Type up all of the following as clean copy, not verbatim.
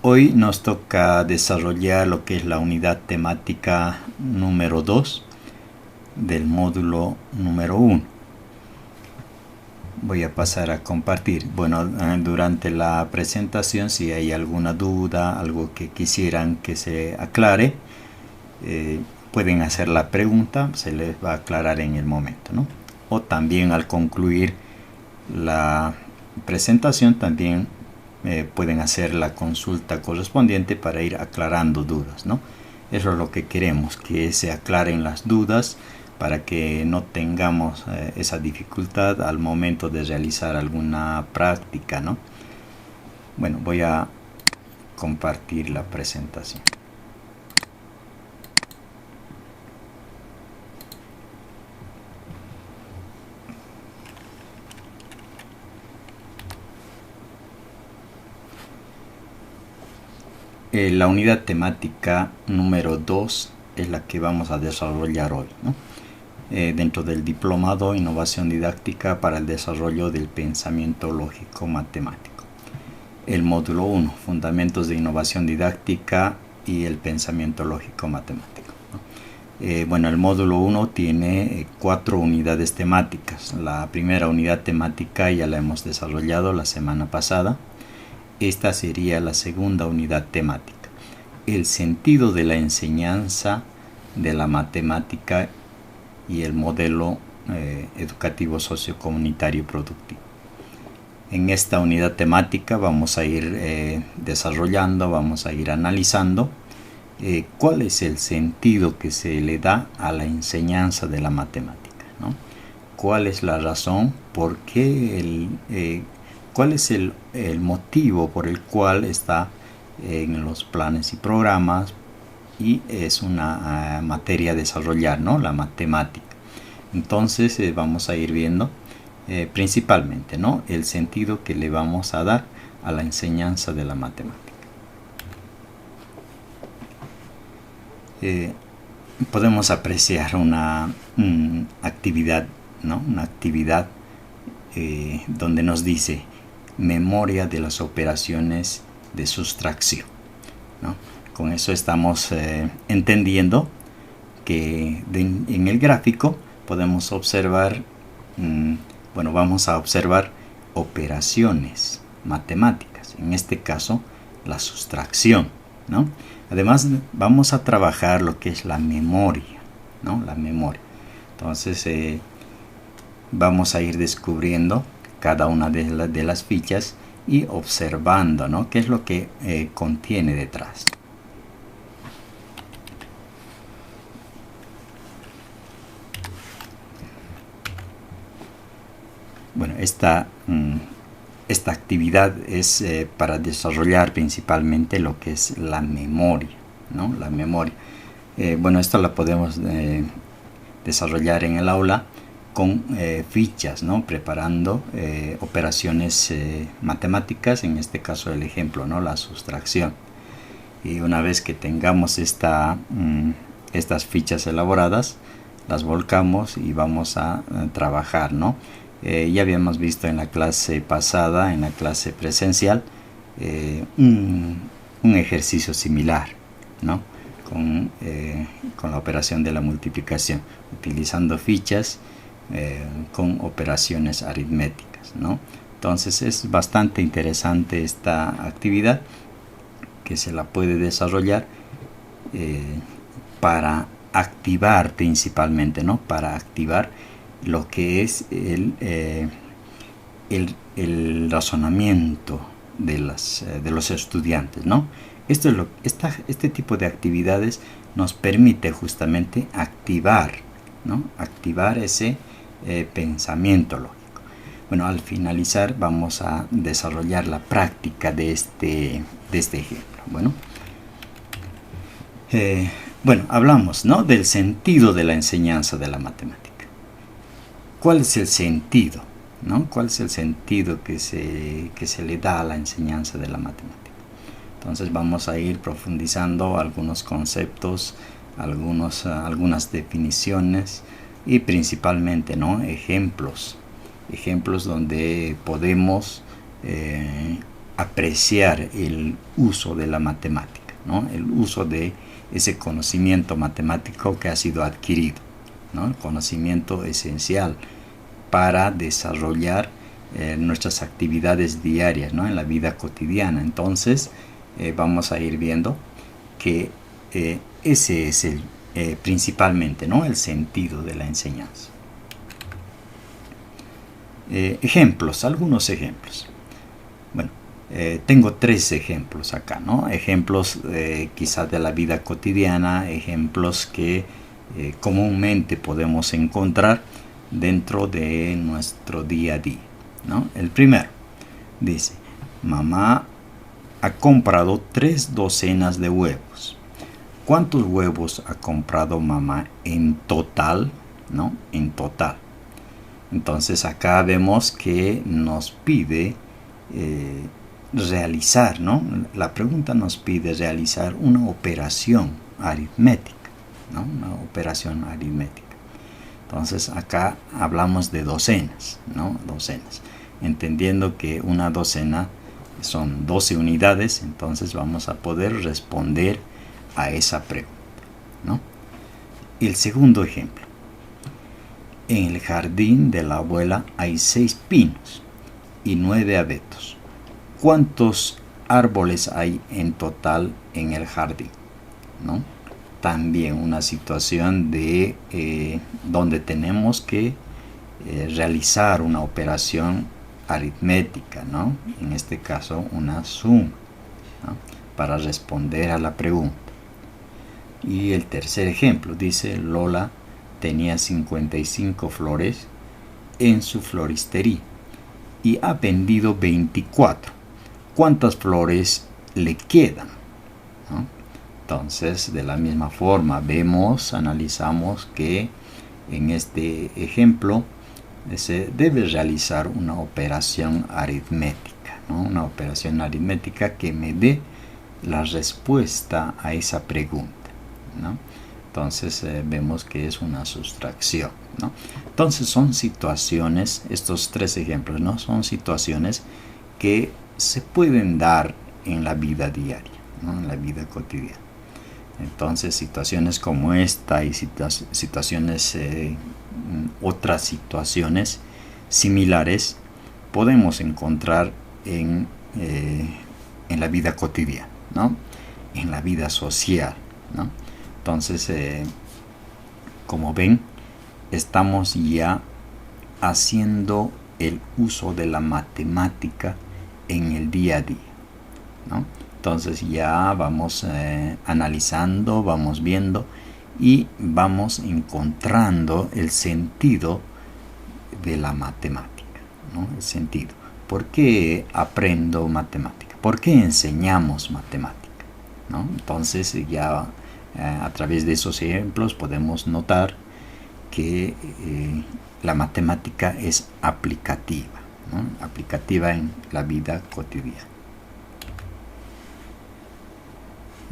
Hoy nos toca desarrollar lo que es la unidad temática número 2 del módulo número 1. Voy a pasar a compartir. Bueno, durante la presentación, si hay alguna duda, algo que quisieran que se aclare, pueden hacer la pregunta, se les va a aclarar en el momento, ¿no? O también al concluir la presentación también pueden hacer la consulta correspondiente para ir aclarando dudas, ¿no? Eso es lo que queremos, que se aclaren las dudas para que no tengamos esa dificultad al momento de realizar alguna práctica, ¿no? Bueno, voy a compartir la presentación. La unidad temática número 2 es la que vamos a desarrollar hoy, ¿no? Dentro del diplomado Innovación Didáctica para el Desarrollo del Pensamiento Lógico Matemático. El módulo 1, Fundamentos de Innovación Didáctica y el Pensamiento Lógico Matemático, ¿no? Bueno, el módulo 1 tiene 4 unidades temáticas. La primera unidad temática ya la hemos desarrollado la semana pasada. Esta sería la segunda unidad temática, el sentido de la enseñanza de la matemática y el modelo educativo sociocomunitario productivo. En esta unidad temática vamos a ir desarrollando, vamos a ir analizando cuál es el sentido que se le da a la enseñanza de la matemática, ¿no? ¿Cuál es la razón? ¿Por qué ¿Cuál es el motivo por el cual está en los planes y programas y es una materia a desarrollar, ¿no? La matemática. Entonces vamos a ir viendo principalmente, ¿no? El sentido que le vamos a dar a la enseñanza de la matemática. Podemos apreciar una actividad, ¿no? Una actividad donde nos dice memoria de las operaciones de sustracción, ¿no? Con eso estamos entendiendo que en el gráfico podemos observar, bueno, vamos a observar operaciones matemáticas, en este caso la sustracción, ¿no? Además vamos a trabajar lo que es la memoria, ¿no? La memoria. Entonces vamos a ir descubriendo cada una de las fichas y observando, ¿no? Qué es lo que contiene detrás. Bueno, esta actividad es para desarrollar principalmente lo que es la memoria, ¿no? La memoria. Bueno, esto la podemos desarrollar en el aula con fichas, ¿no? Preparando operaciones matemáticas, en este caso el ejemplo, ¿no? La sustracción. Y una vez que tengamos estas fichas elaboradas, las volcamos y vamos a trabajar, ¿no? Ya habíamos visto en la clase pasada, en la clase presencial, un ejercicio similar, ¿no? Con la operación de la multiplicación, utilizando fichas con operaciones aritméticas, ¿no? Entonces es bastante interesante esta actividad que se la puede desarrollar para activar principalmente, ¿no? Para activar lo que es el razonamiento de los estudiantes, ¿no? Este tipo de actividades nos permite justamente activar, ¿no? Activar ese pensamiento lógico. Bueno, al finalizar vamos a desarrollar la práctica de este ejemplo. Bueno, hablamos, ¿no? Del sentido de la enseñanza de la matemática. ¿Cuál es el sentido, ¿no? ¿Cuál es el sentido que se le da a la enseñanza de la matemática? Entonces vamos a ir profundizando algunos conceptos, algunas definiciones y principalmente, ¿no? ejemplos donde podemos apreciar el uso de la matemática, ¿no? El uso de ese conocimiento matemático que ha sido adquirido, ¿no? El conocimiento esencial para desarrollar nuestras actividades diarias, ¿no? En la vida cotidiana. Entonces vamos a ir viendo que ese es principalmente, ¿no? El sentido de la enseñanza. Ejemplos, algunos ejemplos. Bueno, tengo 3 ejemplos acá, ¿no? Ejemplos quizás de la vida cotidiana, ejemplos que comúnmente podemos encontrar dentro de nuestro día a día, ¿no? El primero dice: mamá ha comprado 3 docenas de huevos. ¿Cuántos huevos ha comprado mamá en total? ¿No? En total. Entonces acá vemos que nos pide realizar, ¿no? La pregunta nos pide realizar una operación aritmética, ¿no? Una operación aritmética. Entonces acá hablamos de docenas, ¿no? Docenas. Entendiendo que una docena son 12 unidades, entonces vamos a poder responder a esa pregunta, ¿no? El segundo ejemplo: en el jardín de la abuela hay 6 pinos y 9 abetos. ¿Cuántos árboles hay en total en el jardín? ¿No? También una situación de donde tenemos que realizar una operación aritmética, ¿no? En este caso una suma, ¿no? Para responder a la pregunta. Y el tercer ejemplo dice: Lola tenía 55 flores en su floristería y ha vendido 24. ¿Cuántas flores le quedan? ¿No? Entonces, de la misma forma, analizamos que en este ejemplo se debe realizar una operación aritmética, ¿no? Una operación aritmética que me dé la respuesta a esa pregunta, ¿no? Entonces vemos que es una sustracción, ¿no? Entonces son situaciones, estos 3 ejemplos, ¿no? Son situaciones que se pueden dar en la vida diaria, ¿no? En la vida cotidiana. Entonces situaciones como esta y situaciones, otras situaciones similares podemos encontrar en la vida cotidiana, ¿no? En la vida social, ¿no? Entonces, como ven, estamos ya haciendo el uso de la matemática en el día a día, ¿no? Entonces ya vamos analizando, vamos viendo y vamos encontrando el sentido de la matemática, ¿no? El sentido. ¿Por qué aprendo matemática? ¿Por qué enseñamos matemática? ¿No? Entonces ya a través de esos ejemplos podemos notar que la matemática es aplicativa, ¿no? Aplicativa en la vida cotidiana.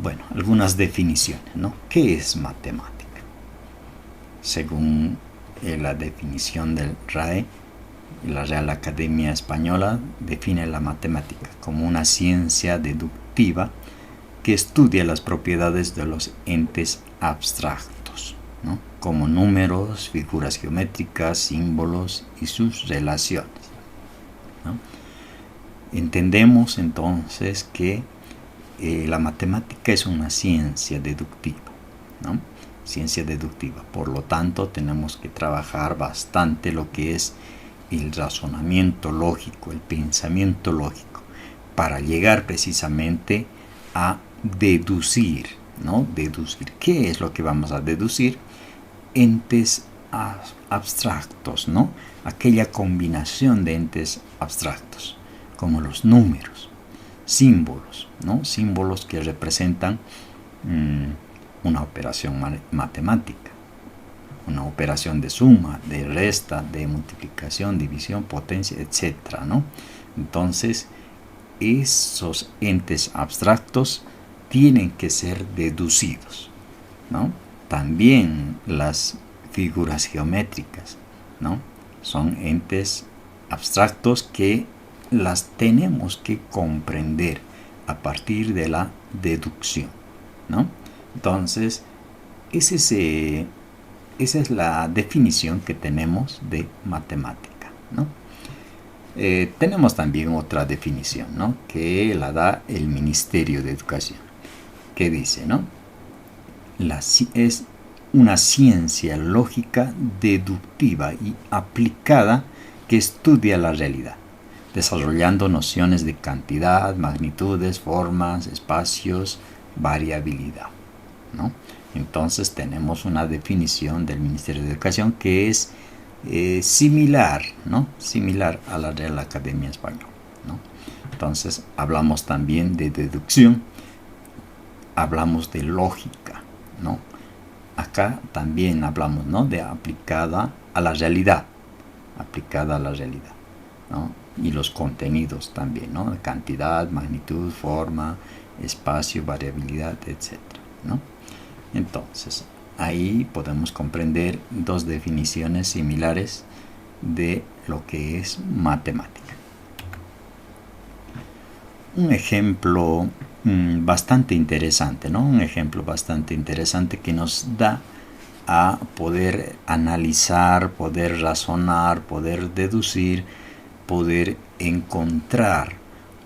Bueno, algunas definiciones, ¿no? ¿Qué es matemática? Según la definición del RAE, la Real Academia Española define la matemática como una ciencia deductiva que estudia las propiedades de los entes abstractos, ¿no? Como números, figuras geométricas, símbolos y sus relaciones, ¿no? Entendemos entonces que la matemática es una ciencia deductiva, ¿no? Ciencia deductiva. Por lo tanto, tenemos que trabajar bastante lo que es el razonamiento lógico, el pensamiento lógico, para llegar precisamente a deducir, ¿no? Deducir. ¿Qué es lo que vamos a deducir? Entes abstractos, ¿no? Aquella combinación de entes abstractos, como los números, símbolos, ¿no? Símbolos que representan una operación matemática, una operación de suma, de resta, de multiplicación, división, potencia, etc., ¿no? Entonces, esos entes abstractos tienen que ser deducidos, ¿no? También las figuras geométricas, ¿no? Son entes abstractos que las tenemos que comprender a partir de la deducción, ¿no? Entonces, esa es la definición que tenemos de matemática, ¿no? Tenemos también otra definición, ¿no? Que la da el Ministerio de Educación, que dice, ¿no? Es una ciencia lógica deductiva y aplicada que estudia la realidad, desarrollando nociones de cantidad, magnitudes, formas, espacios, variabilidad, ¿no? Entonces tenemos una definición del Ministerio de Educación que es similar, ¿no? Similar a la Real Academia Española, ¿no? Entonces hablamos también de deducción, hablamos de lógica, ¿no? Acá también hablamos, ¿no? De aplicada a la realidad, ¿no? Y los contenidos también, ¿no? Cantidad, magnitud, forma, espacio, variabilidad, etc., ¿no? Entonces, ahí podemos comprender dos definiciones similares de lo que es matemática. Un ejemplo bastante interesante, ¿no? Un ejemplo bastante interesante que nos da a poder analizar, poder razonar, poder deducir, poder encontrar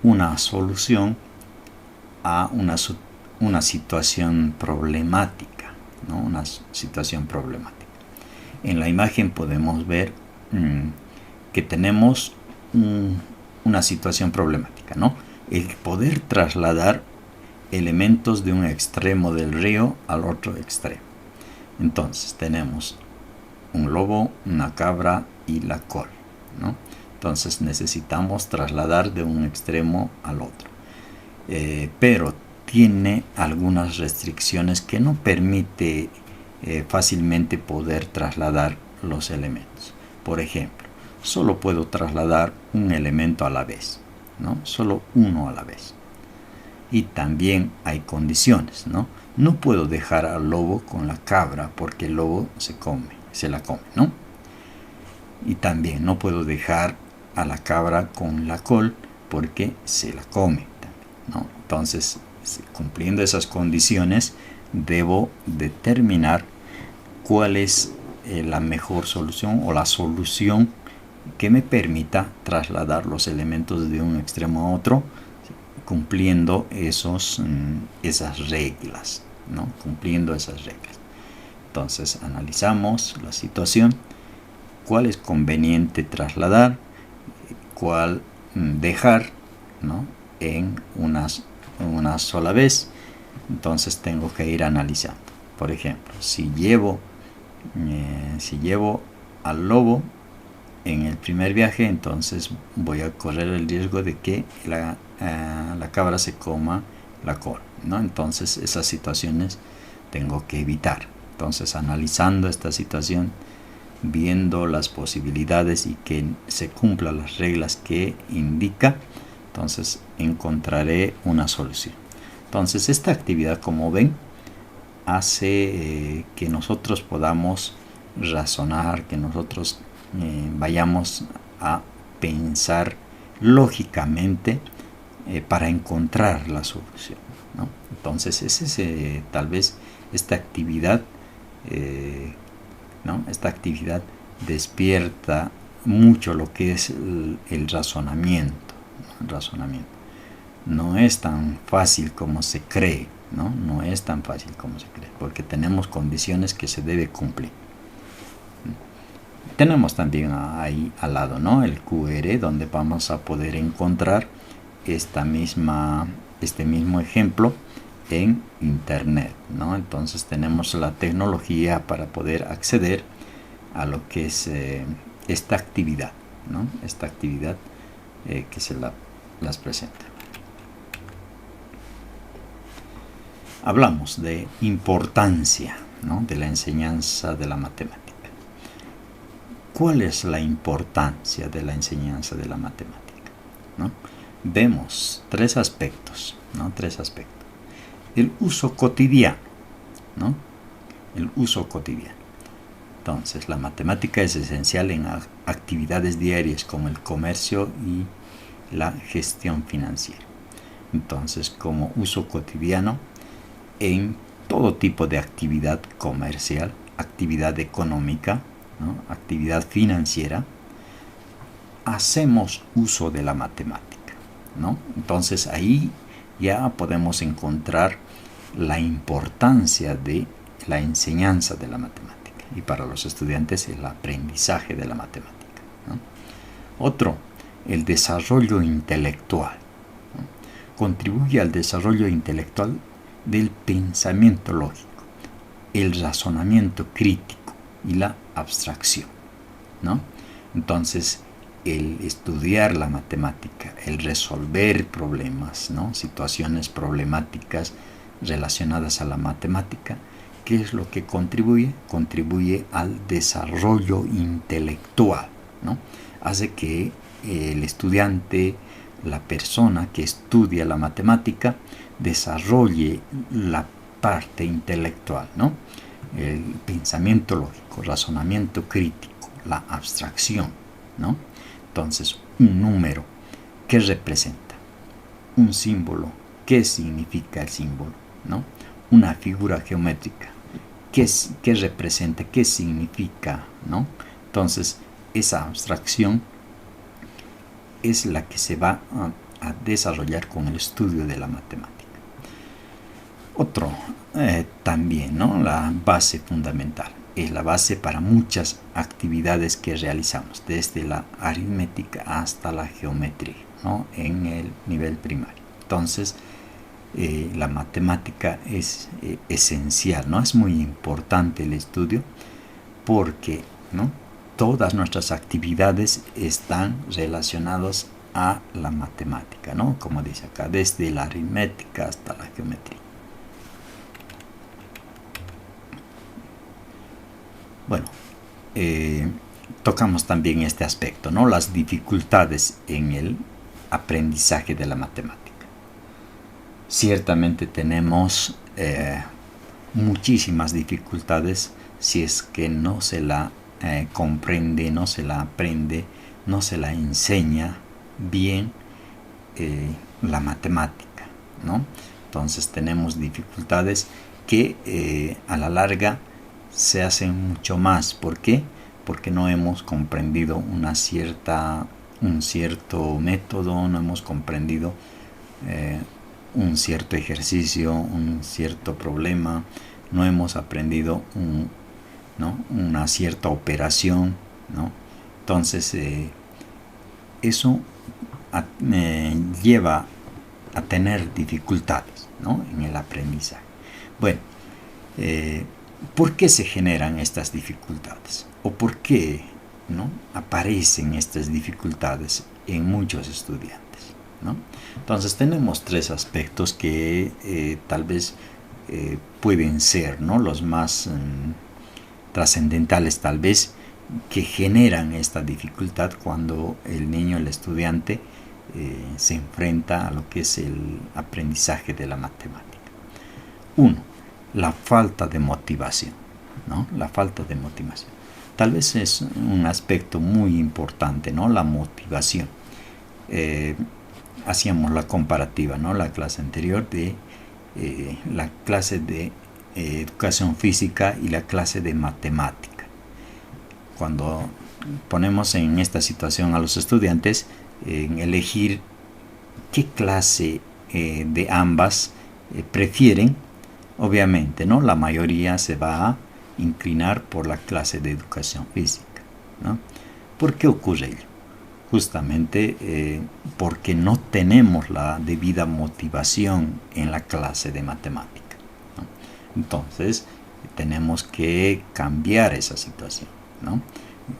una solución a una situación problemática, ¿no? Una situación problemática. En la imagen podemos ver que tenemos una situación problemática, ¿no? El poder trasladar elementos de un extremo del río al otro extremo. Entonces tenemos un lobo, una cabra y la col, ¿no? Entonces necesitamos trasladar de un extremo al otro, pero tiene algunas restricciones que no permite fácilmente poder trasladar los elementos. Por ejemplo, solo puedo trasladar un elemento a la vez, ¿no? Solo uno a la vez. Y también hay condiciones, ¿no? No puedo dejar al lobo con la cabra porque el lobo se la come, ¿no? Y también no puedo dejar a la cabra con la col porque se la come, ¿no? Entonces, cumpliendo esas condiciones, debo determinar cuál es la mejor solución o la solución que me permita trasladar los elementos de un extremo a otro, cumpliendo esas reglas, ¿no? Cumpliendo esas reglas. Entonces analizamos la situación, cuál es conveniente trasladar, cuál dejar, ¿no? En una sola vez. Entonces tengo que ir analizando. Por ejemplo, si llevo al lobo en el primer viaje, entonces voy a correr el riesgo de que la cabra se coma la col, ¿no? Entonces esas situaciones tengo que evitar. Entonces, analizando esta situación, viendo las posibilidades y que se cumplan las reglas que indica, entonces encontraré una solución. Entonces, esta actividad, como ven, hace que nosotros podamos razonar, que nosotros vayamos a pensar lógicamente para encontrar la solución, ¿no? Entonces, tal vez esta actividad, ¿no? Esta actividad despierta mucho lo que es el razonamiento, ¿no? El razonamiento. No es tan fácil como se cree, ¿no? No es tan fácil como se cree, porque tenemos condiciones que se debe cumplir. Tenemos también ahí al lado, ¿no? El QR, donde vamos a poder encontrar este mismo ejemplo en internet, ¿no? Entonces tenemos la tecnología para poder acceder a lo que es esta actividad, ¿no? Esta actividad que se las presenta. Hablamos de importancia, ¿no? De la enseñanza de la matemática. ¿Cuál es la importancia de la enseñanza de la matemática, ¿no? Vemos tres aspectos, ¿no? Tres aspectos. El uso cotidiano, ¿no? El uso cotidiano. Entonces, la matemática es esencial en actividades diarias como el comercio y la gestión financiera. Entonces, como uso cotidiano en todo tipo de actividad comercial, actividad económica, ¿no? Actividad financiera, hacemos uso de la matemática, ¿no? Entonces ahí ya podemos encontrar la importancia de la enseñanza de la matemática y para los estudiantes el aprendizaje de la matemática, ¿no? Otro, el desarrollo intelectual, ¿no? Contribuye al desarrollo intelectual del pensamiento lógico, el razonamiento crítico y la abstracción, ¿no? Entonces, el estudiar la matemática, el resolver problemas, ¿no? Situaciones problemáticas relacionadas a la matemática, ¿qué es lo que contribuye? Contribuye al desarrollo intelectual, ¿no? Hace que el estudiante, la persona que estudia la matemática, desarrolle la parte intelectual, ¿no? El pensamiento lógico, razonamiento crítico, la abstracción, ¿no? Entonces, un número, ¿qué representa? Un símbolo, ¿qué significa el símbolo? ¿No? Una figura geométrica, ¿qué representa? ¿Qué significa? ¿No? Entonces, esa abstracción es la que se va a desarrollar con el estudio de la matemática. Otro, también, ¿no? La base fundamental. Es la base para muchas actividades que realizamos, desde la aritmética hasta la geometría, ¿no? En el nivel primario. Entonces, la matemática es esencial, ¿no? Es muy importante el estudio porque, ¿no? Todas nuestras actividades están relacionadas a la matemática, ¿no? Como dice acá, desde la aritmética hasta la geometría. Bueno, tocamos también este aspecto, ¿no? Las dificultades en el aprendizaje de la matemática. Ciertamente tenemos muchísimas dificultades si es que no se la comprende, no se la aprende, no se la enseña bien la matemática, ¿no? Entonces tenemos dificultades que a la larga se hacen mucho más. ¿Por qué? Porque no hemos comprendido un cierto método, no hemos comprendido un cierto ejercicio, un cierto problema, no hemos aprendido ¿no? una cierta operación, ¿no? Entonces eso lleva a tener dificultades, ¿no? En el aprendizaje. Bueno, ¿por qué se generan estas dificultades? ¿O por qué, ¿no? aparecen estas dificultades en muchos estudiantes, ¿no? Entonces tenemos tres aspectos que tal vez pueden ser, ¿no? los más trascendentales tal vez, que generan esta dificultad cuando el niño, el estudiante, se enfrenta a lo que es el aprendizaje de la matemática. Uno, la falta de motivación, ¿no? La falta de motivación. Tal vez es un aspecto muy importante, ¿no? La motivación. Hacíamos la comparativa, ¿no? La clase anterior de la clase de educación física y la clase de matemática. Cuando ponemos en esta situación a los estudiantes en elegir qué clase de ambas prefieren, obviamente, ¿no? La mayoría se va a inclinar por la clase de educación física, ¿no? ¿Por qué ocurre ello? Justamente porque no tenemos la debida motivación en la clase de matemática, ¿no? Entonces tenemos que cambiar esa situación, ¿no?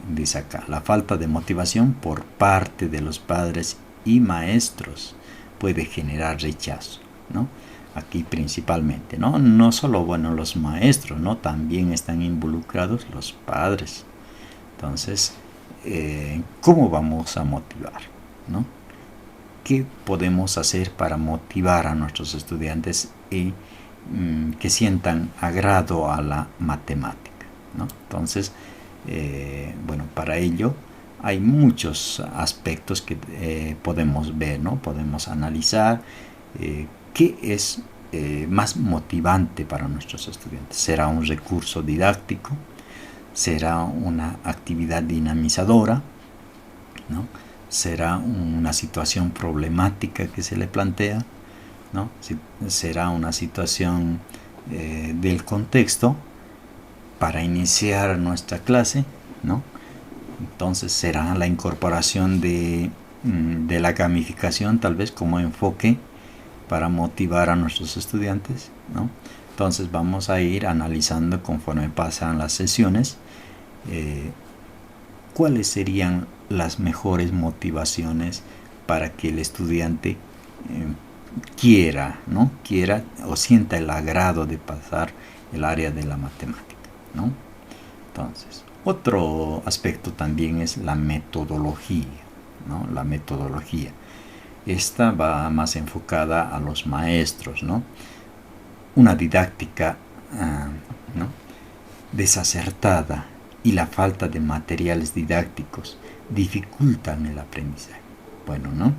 Dice acá, la falta de motivación por parte de los padres y maestros puede generar rechazo, ¿no? Aquí principalmente, ¿no? No solo, bueno, los maestros, ¿no? También están involucrados los padres. Entonces, ¿cómo vamos a motivar, ¿no? ¿Qué podemos hacer para motivar a nuestros estudiantes y que sientan agrado a la matemática, ¿no? Entonces, bueno, para ello hay muchos aspectos que podemos ver, ¿no? Podemos analizar qué es más motivante para nuestros estudiantes. ¿Será un recurso didáctico? ¿Será una actividad dinamizadora? ¿No? ¿Será una situación problemática que se le plantea? ¿No? ¿Será una situación del contexto para iniciar nuestra clase? ¿No? Entonces será la incorporación de la gamificación tal vez como enfoque para motivar a nuestros estudiantes, ¿no? Entonces vamos a ir analizando conforme pasan las sesiones cuáles serían las mejores motivaciones para que el estudiante quiera o sienta el agrado de pasar el área de la matemática, ¿no? Entonces, otro aspecto también es la metodología, ¿no? La metodología. Esta va más enfocada a los maestros, ¿no? Una didáctica ¿no? desacertada y la falta de materiales didácticos dificultan el aprendizaje. Bueno, ¿no?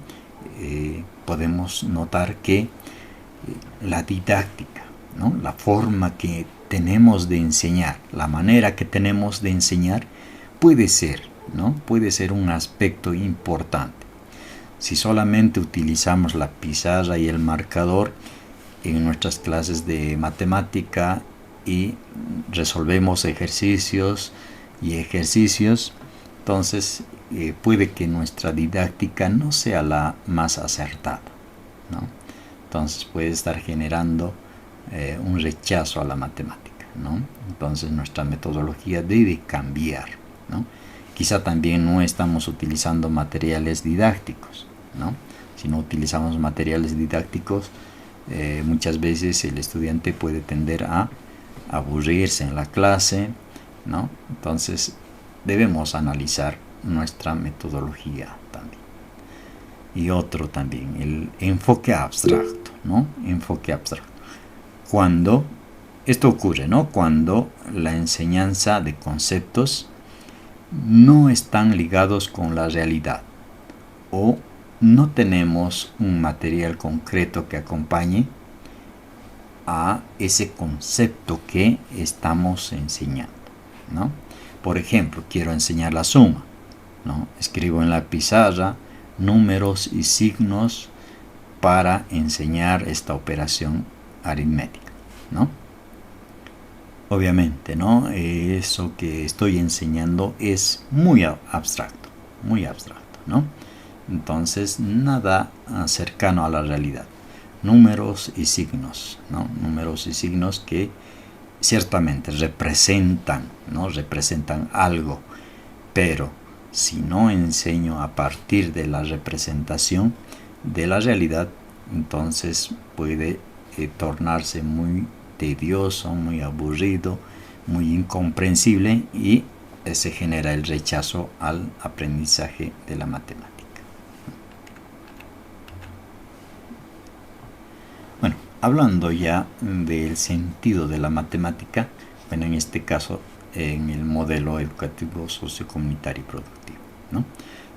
Podemos notar que la didáctica, ¿no? La forma que tenemos de enseñar, la manera que tenemos de enseñar puede ser, ¿no? Puede ser un aspecto importante. Si solamente utilizamos la pizarra y el marcador en nuestras clases de matemática y resolvemos ejercicios, entonces puede que nuestra didáctica no sea la más acertada, ¿no? Entonces puede estar generando un rechazo a la matemática, ¿no? Entonces nuestra metodología debe cambiar, ¿no? Quizá también no estamos utilizando materiales didácticos, ¿no? Si no utilizamos materiales didácticos, muchas veces el estudiante puede tender a aburrirse en la clase, ¿no? Entonces debemos analizar nuestra metodología también. Y otro también, el enfoque abstracto, ¿no? Enfoque abstracto. Cuando esto ocurre, ¿no? Cuando la enseñanza de conceptos no están ligados con la realidad o no tenemos un material concreto que acompañe a ese concepto que estamos enseñando, ¿no? Por ejemplo, quiero enseñar la suma, ¿no? Escribo en la pizarra números y signos para enseñar esta operación aritmética, ¿no? Obviamente, ¿no? Eso que estoy enseñando es muy abstracto, ¿no? Entonces, nada cercano a la realidad. Números y signos, ¿no? Números y signos que ciertamente representan, ¿no? Representan algo, pero si no enseño a partir de la representación de la realidad, entonces puede tornarse muy tedioso, muy aburrido, muy incomprensible y se genera el rechazo al aprendizaje de la matemática. Bueno, hablando ya del sentido de la matemática, bueno, en este caso en el modelo educativo sociocomunitario y productivo, ¿no?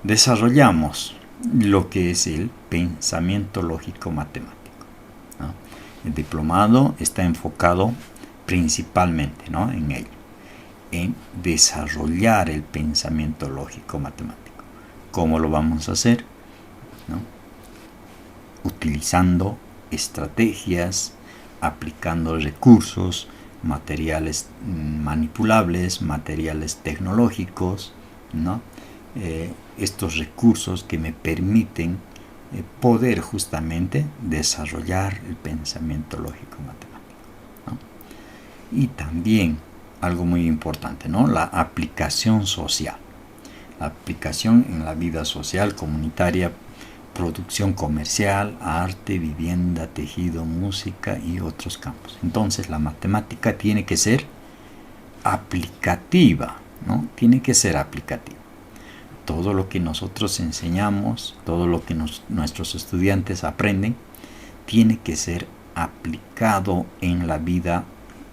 Desarrollamos lo que es el pensamiento lógico matemático, ¿no? El diplomado está enfocado principalmente, ¿no? en ello, en desarrollar el pensamiento lógico matemático. ¿Cómo lo vamos a hacer? ¿No? Utilizando estrategias, aplicando recursos, materiales manipulables, materiales tecnológicos, ¿no? Estos recursos que me permiten poder justamente desarrollar el pensamiento lógico matemático, ¿no? Y también algo muy importante, ¿no? La aplicación social, la aplicación en la vida social, comunitaria, producción comercial, arte, vivienda, tejido, música y otros campos. Entonces la matemática tiene que ser aplicativa, ¿no? Tiene que ser aplicativa. Todo lo que nosotros enseñamos, todo lo que nuestros estudiantes aprenden, tiene que ser aplicado en la vida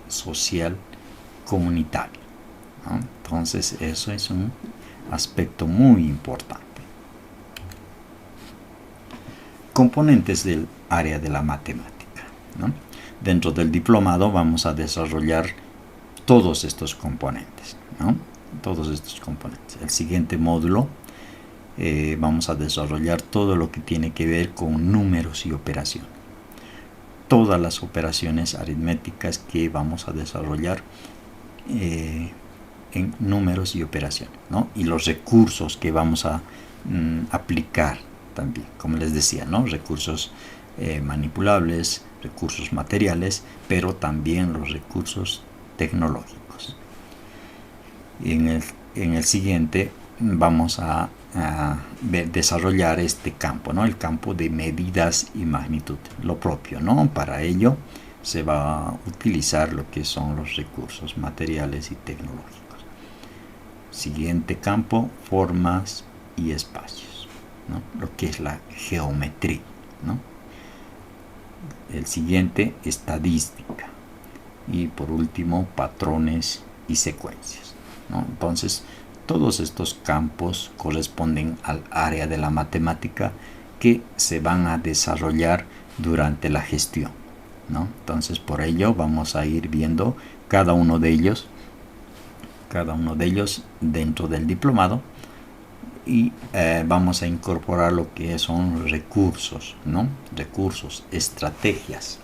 social comunitaria, ¿no? Entonces eso es un aspecto muy importante. Componentes del área de la matemática, ¿no? Dentro del diplomado vamos a desarrollar todos estos componentes, ¿no? Todos estos componentes. El siguiente módulo vamos a desarrollar todo lo que tiene que ver con números y operaciones. Todas las operaciones aritméticas que vamos a desarrollar en números y operaciones, ¿no? Y los recursos que vamos a aplicar también, como les decía, ¿no? Recursos manipulables, recursos materiales, pero también los recursos tecnológicos. En el siguiente vamos a desarrollar este campo, ¿no? El campo de medidas y magnitud, lo propio, ¿no? Para ello se va a utilizar lo que son los recursos materiales y tecnológicos. Siguiente campo, formas y espacios, ¿no? Lo que es la geometría, ¿no? El siguiente, estadística. Y por último, patrones y secuencias, ¿no? Entonces, todos estos campos corresponden al área de la matemática que se van a desarrollar durante la gestión, ¿no? Entonces, por ello vamos a ir viendo cada uno de ellos dentro del diplomado, y vamos a incorporar lo que son recursos, ¿no? Recursos, estrategias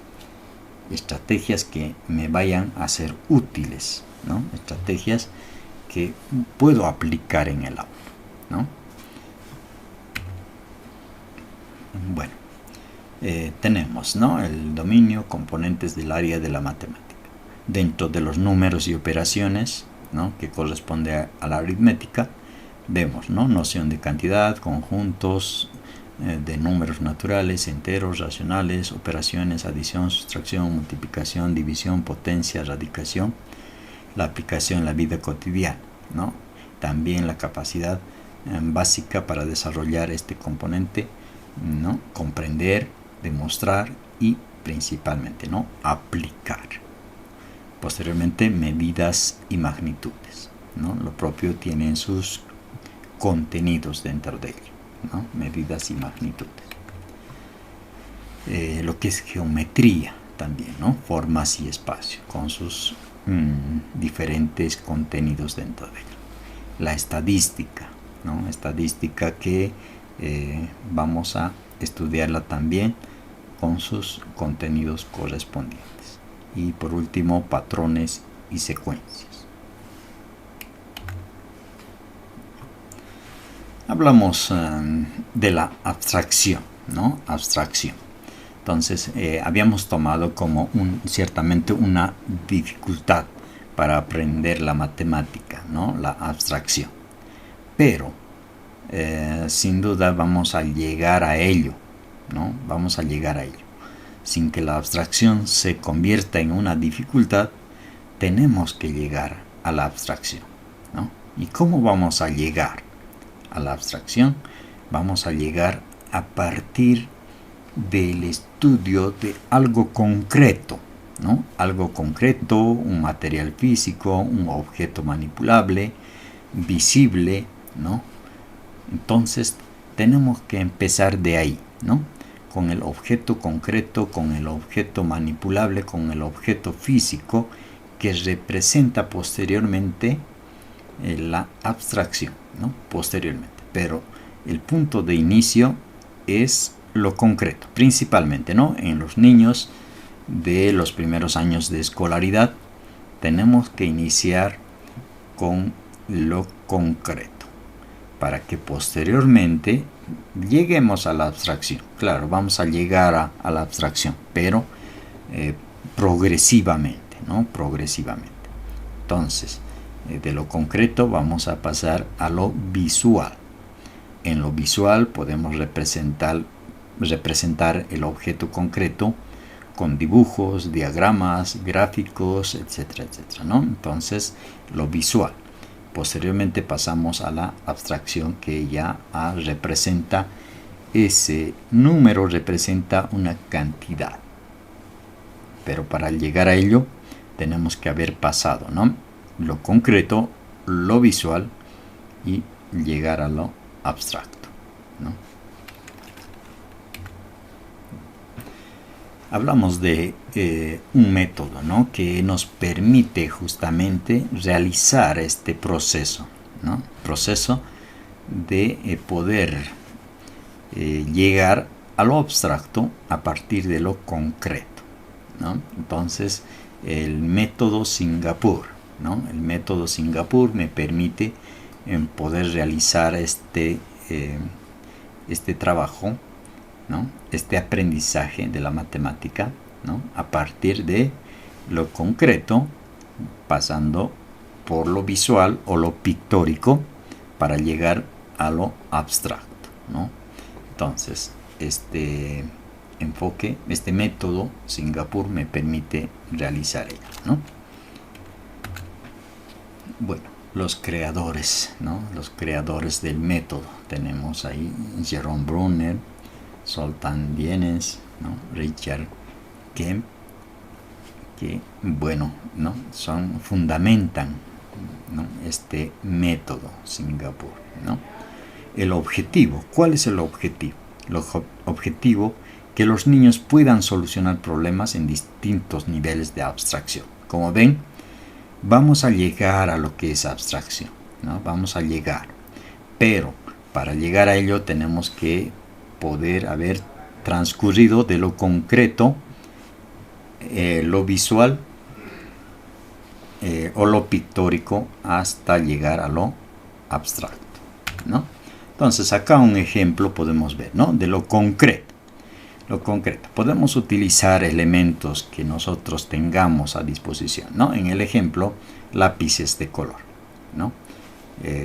que me vayan a ser útiles, ¿no? Estrategias que puedo aplicar en el aula, ¿no? Bueno, tenemos, ¿no? El dominio, componentes del área de la matemática. Dentro de los números y operaciones, ¿no? Que corresponde a la aritmética, vemos, ¿no? Noción de cantidad, conjuntos de números naturales, enteros, racionales, operaciones, adición, sustracción, multiplicación, división, potencia, radicación, la aplicación en la vida cotidiana, ¿no? También la capacidad básica para desarrollar este componente, ¿no? Comprender, demostrar y principalmente, ¿no? Aplicar. Posteriormente, medidas y magnitudes, ¿no? Lo propio tienen sus contenidos dentro de ello, ¿no? Medidas y magnitudes. Lo que es geometría también, ¿no? Formas y espacio, con sus diferentes contenidos dentro de ello. La estadística, ¿no? Estadística que vamos a estudiarla también con sus contenidos correspondientes. Y por último, patrones y secuencias. Hablamos de la abstracción, ¿no? Abstracción. Entonces, habíamos tomado como ciertamente una dificultad para aprender la matemática, ¿no? La abstracción. Pero, sin duda vamos a llegar a ello, ¿no? Vamos a llegar a ello. Sin que la abstracción se convierta en una dificultad, tenemos que llegar a la abstracción, ¿no? ¿Y cómo vamos a llegar a la abstracción? Vamos a llegar a partir del estudio de algo concreto, ¿no? Algo concreto, un material físico, un objeto manipulable, visible, ¿no? Entonces tenemos que empezar de ahí, ¿no? Con el objeto concreto, con el objeto manipulable, con el objeto físico que representa posteriormente la abstracción, ¿no? Posteriormente. Pero el punto de inicio es lo concreto, principalmente, ¿no? En los niños de los primeros años de escolaridad tenemos que iniciar con lo concreto para que posteriormente lleguemos a la abstracción. Claro, vamos a llegar a la abstracción, pero progresivamente, ¿no? Progresivamente. Entonces, de lo concreto vamos a pasar a lo visual. En lo visual podemos representar el objeto concreto con dibujos, diagramas, gráficos, etcétera, etcétera, ¿no? Entonces, lo visual. Posteriormente pasamos a la abstracción, que ya representa ese número, representa una cantidad. Pero para llegar a ello tenemos que haber pasado, ¿no? Lo concreto, lo visual y llegar a lo abstracto, ¿no? Hablamos de un método, ¿no?, que nos permite justamente realizar este proceso, ¿no? Proceso de poder llegar a lo abstracto a partir de lo concreto, ¿no? Entonces, el método Singapur, ¿no? El método Singapur me permite poder realizar este trabajo, ¿no?, este aprendizaje de la matemática, ¿no?, a partir de lo concreto, pasando por lo visual o lo pictórico para llegar a lo abstracto, ¿no? Entonces, este enfoque, este método Singapur me permite realizar ello, ¿no? Bueno, los creadores, ¿no?, los creadores del método. Tenemos ahí Jerome Bruner, Zoltán Dienes, ¿no?, Richard Kemp, que, bueno, ¿no?, fundamentan, ¿no?, este método Singapur, ¿no? El objetivo, ¿cuál es el objetivo? El objetivo, que los niños puedan solucionar problemas en distintos niveles de abstracción. Como ven, vamos a llegar a lo que es abstracción, ¿no? Vamos a llegar, pero para llegar a ello tenemos que poder haber transcurrido de lo concreto, lo visual o lo pictórico hasta llegar a lo abstracto, ¿no? Entonces acá un ejemplo podemos ver, ¿no?, de lo concreto. Lo concreto, podemos utilizar elementos que nosotros tengamos a disposición, ¿no? En el ejemplo, lápices de color, ¿no?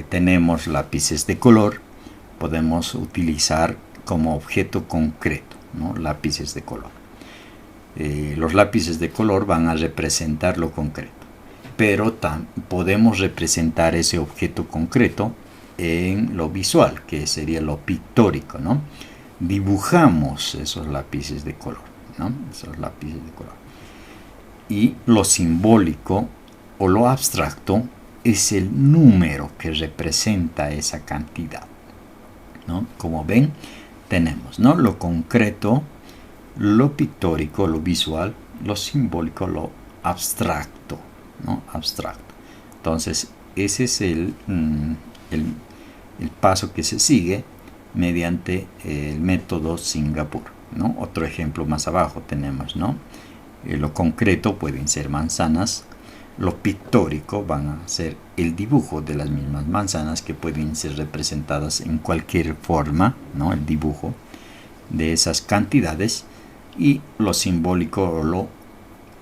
Tenemos lápices de color, podemos utilizar como objeto concreto, ¿no?, lápices de color. Los lápices de color van a representar lo concreto, pero podemos representar ese objeto concreto en lo visual, que sería lo pictórico, ¿no? Dibujamos esos lápices de color, ¿no?, esos lápices de color. Y lo simbólico o lo abstracto es el número que representa esa cantidad, ¿no? Como ven, tenemos, ¿no?, lo concreto, lo pictórico, lo visual, lo simbólico, lo abstracto, ¿no? Abstracto. Entonces, ese es el paso que se sigue mediante el método Singapur, ¿no? Otro ejemplo más abajo tenemos, ¿no? Lo concreto pueden ser manzanas, lo pictórico van a ser el dibujo de las mismas manzanas, que pueden ser representadas en cualquier forma, ¿no?, el dibujo de esas cantidades, y lo simbólico o lo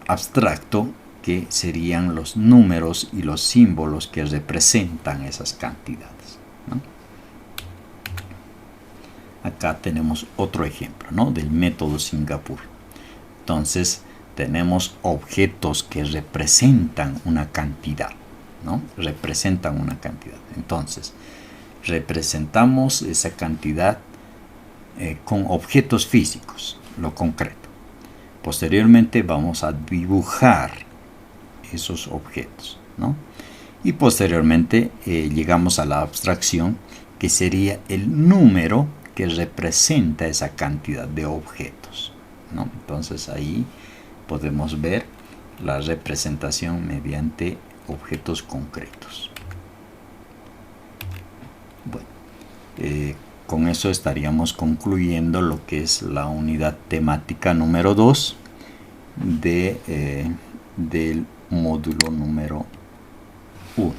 abstracto, que serían los números y los símbolos que representan esas cantidades, ¿no? Acá tenemos otro ejemplo, ¿no?, del método Singapur. Entonces, tenemos objetos que representan una cantidad, ¿no? Representan una cantidad. Entonces, representamos esa cantidad con objetos físicos, lo concreto. Posteriormente vamos a dibujar esos objetos, ¿no? Y posteriormente llegamos a la abstracción, que sería el número que representa esa cantidad de objetos, ¿no? Entonces ahí podemos ver la representación mediante objetos concretos. Bueno, con eso estaríamos concluyendo lo que es la unidad temática número 2 del módulo número 1.